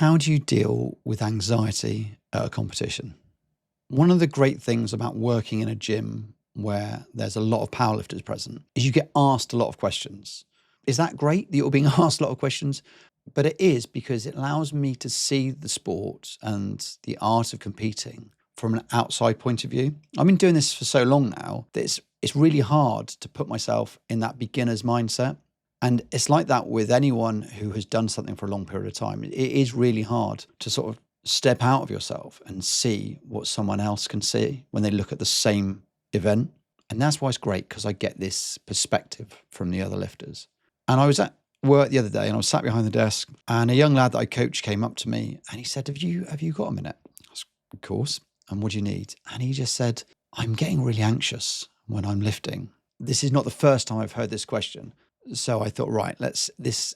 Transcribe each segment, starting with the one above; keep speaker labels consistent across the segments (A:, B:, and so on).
A: How do you deal with anxiety at a competition? One of the great things about working in a gym where there's a lot of powerlifters present is you get asked a lot of questions. Is that great that you're being asked a lot of questions? But it is, because it allows me to see the sport and the art of competing from an outside point of view. I've been doing this for so long now that it's really hard to put myself in that beginner's mindset. And it's like that with anyone who has done something for a long period of time. It is really hard to sort of step out of yourself and see what someone else can see when they look at the same event. And that's why it's great, because I get this perspective from the other lifters. And I was at work the other day and I was sat behind the desk, and a young lad that I coached came up to me and he said, have you got a minute? I was, of course. And what do you need? And he just said, I'm getting really anxious when I'm lifting. This is not the first time I've heard this question. So I thought, right, this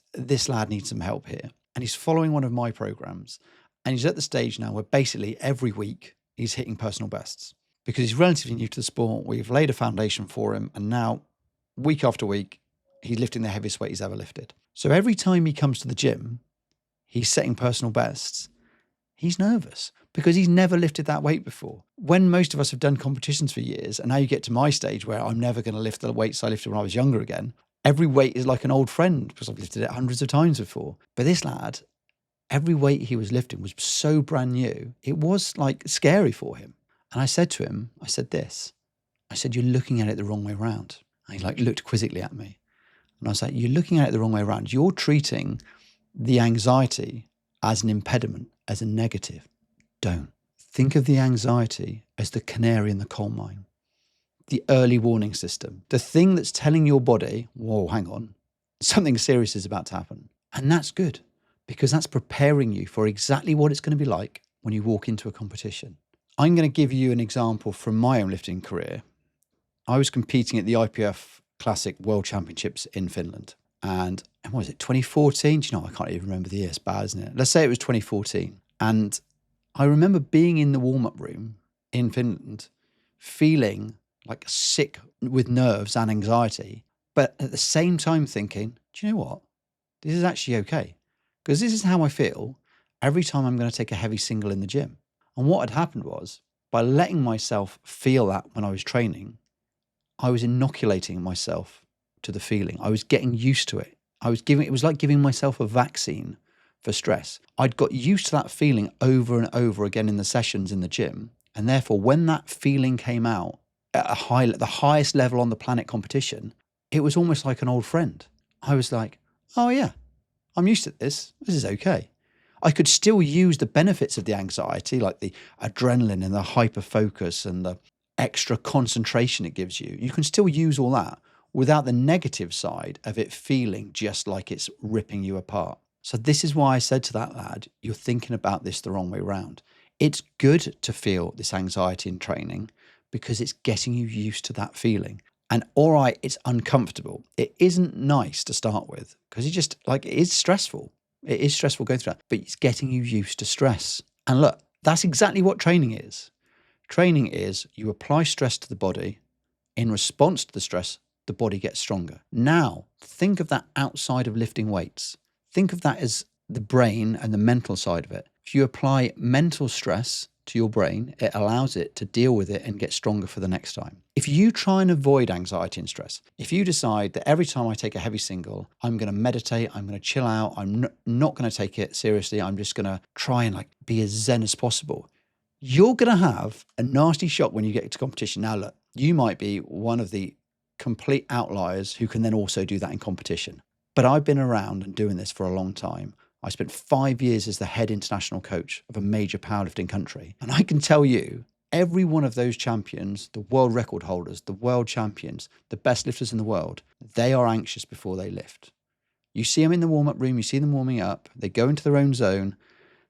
A: lad needs some help here. And he's following one of my programs. And he's at the stage now where basically every week he's hitting personal bests, because he's relatively new to the sport. We've laid a foundation for him. And now week after week, he's lifting the heaviest weight he's ever lifted. So every time he comes to the gym, he's setting personal bests. He's nervous because he's never lifted that weight before. When most of us have done competitions for years, and now you get to my stage where I'm never going to lift the weights I lifted when I was younger again, every weight is like an old friend because I've lifted it hundreds of times before. But this lad, every weight he was lifting was so brand new, it was like scary for him. And I said to him, I said, you're looking at it the wrong way around. And he like looked quizzically at me. And I was like, you're looking at it the wrong way around. You're treating the anxiety as an impediment, as a negative. Don't. Think of the anxiety as the canary in the coal mine, the early warning system, the thing that's telling your body, whoa, hang on, something serious is about to happen. And that's good, because that's preparing you for exactly what it's going to be like when you walk into a competition. I'm going to give you an example from my own lifting career. I was competing at the IPF Classic World Championships in Finland. And what was it, 2014? Do you know, I can't even remember the year. It's bad, isn't it? Let's say it was 2014. And I remember being in the warm-up room in Finland, feeling like sick with nerves and anxiety, but at the same time thinking, do you know what? This is actually okay. Because this is how I feel every time I'm going to take a heavy single in the gym. And what had happened was, by letting myself feel that when I was training, I was inoculating myself to the feeling. I was getting used to it. It was like giving myself a vaccine for stress. I'd got used to that feeling over and over again in the sessions in the gym. And therefore, when that feeling came out at the highest level on the planet competition, it was almost like an old friend. I was like, oh yeah, I'm used to this. This is okay. I could still use the benefits of the anxiety, like the adrenaline and the hyper focus and the extra concentration it gives you. You can still use all that without the negative side of it feeling just like it's ripping you apart. So this is why I said to that lad, you're thinking about this the wrong way around. It's good to feel this anxiety in training because it's getting you used to that feeling. And all right, it's uncomfortable. It isn't nice to start with because it is stressful. It is stressful going through that, but it's getting you used to stress. And look, that's exactly what training is. Training is you apply stress to the body. In response to the stress, the body gets stronger. Now, think of that outside of lifting weights. Think of that as the brain and the mental side of it. If you apply mental stress to your brain, it allows it to deal with it and get stronger for the next time. If you try and avoid anxiety and stress, if you decide that every time I take a heavy single, I'm going to meditate, I'm going to chill out, I'm not going to take it seriously, I'm just going to try and be as zen as possible, you're going to have a nasty shock when you get to competition. Now, look, you might be one of the complete outliers who can then also do that in competition. But I've been around and doing this for a long time. I spent 5 years as the head international coach of a major powerlifting country. And I can tell you, every one of those champions, the world record holders, the world champions, the best lifters in the world, they are anxious before they lift. You see them in the warm-up room, you see them warming up, they go into their own zone,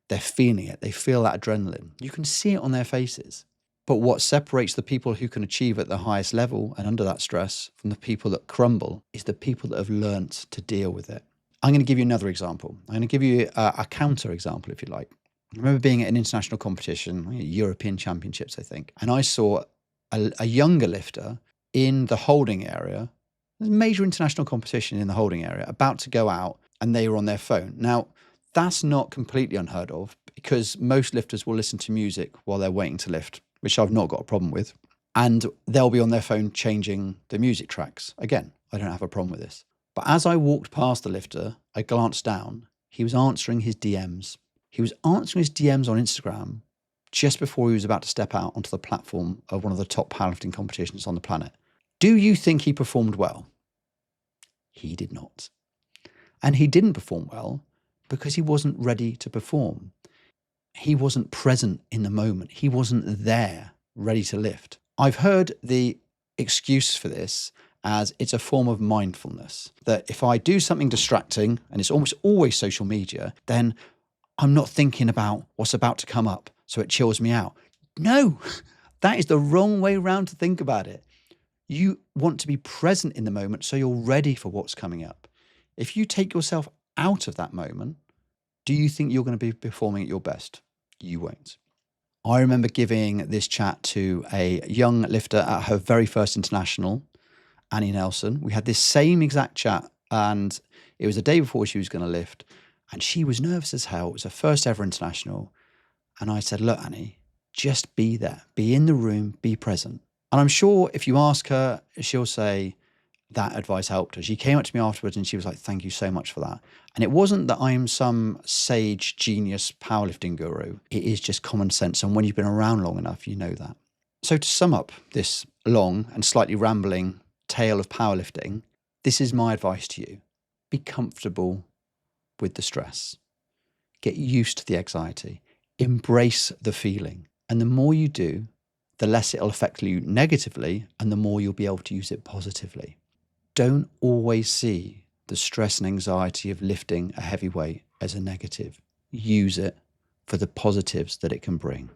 A: they're feeling it, they feel that adrenaline. You can see it on their faces. But what separates the people who can achieve at the highest level and under that stress from the people that crumble is the people that have learnt to deal with it. I'm going to give you another example. I'm going to give you a counter example, if you like. I remember being at an international competition, European Championships, I think, and I saw a younger lifter in the holding area. There's a major international competition in the holding area, about to go out, and they were on their phone. Now, That's not completely unheard of because most lifters will listen to music while they're waiting to lift, which I've not got a problem with. And they'll be on their phone changing the music tracks. Again, I don't have a problem with this. But as I walked past the lifter, I glanced down. He was answering his DMs. He was answering his DMs on Instagram just before he was about to step out onto the platform of one of the top powerlifting competitions on the planet. Do you think he performed well? He did not. And he didn't perform well because he wasn't ready to perform. He wasn't present in the moment. He wasn't there, ready to lift. I've heard the excuse for this as it's a form of mindfulness, that if I do something distracting, and it's almost always social media, then I'm not thinking about what's about to come up, so it chills me out. No, that is the wrong way around to think about it. You want to be present in the moment so you're ready for what's coming up. If you take yourself out of that moment, do you think you're going to be performing at your best? You won't. I remember giving this chat to a young lifter at her very first international, Annie Nelson. We had this same exact chat, and it was the day before she was going to lift, and she was nervous as hell. It was her first ever international. And I said, look, Annie, just be there, be in the room, be present. And I'm sure if you ask her, she'll say that advice helped her. She came up to me afterwards and she was like, thank you so much for that. And it wasn't that I'm some sage, genius powerlifting guru. It is just common sense. And when you've been around long enough, you know that. So to sum up this long and slightly rambling tale of powerlifting, this is my advice to you. Be comfortable with the stress. Get used to the anxiety. Embrace the feeling. And the more you do, the less it'll affect you negatively and the more you'll be able to use it positively. Don't always see the stress and anxiety of lifting a heavy weight as a negative. Use it for the positives that it can bring.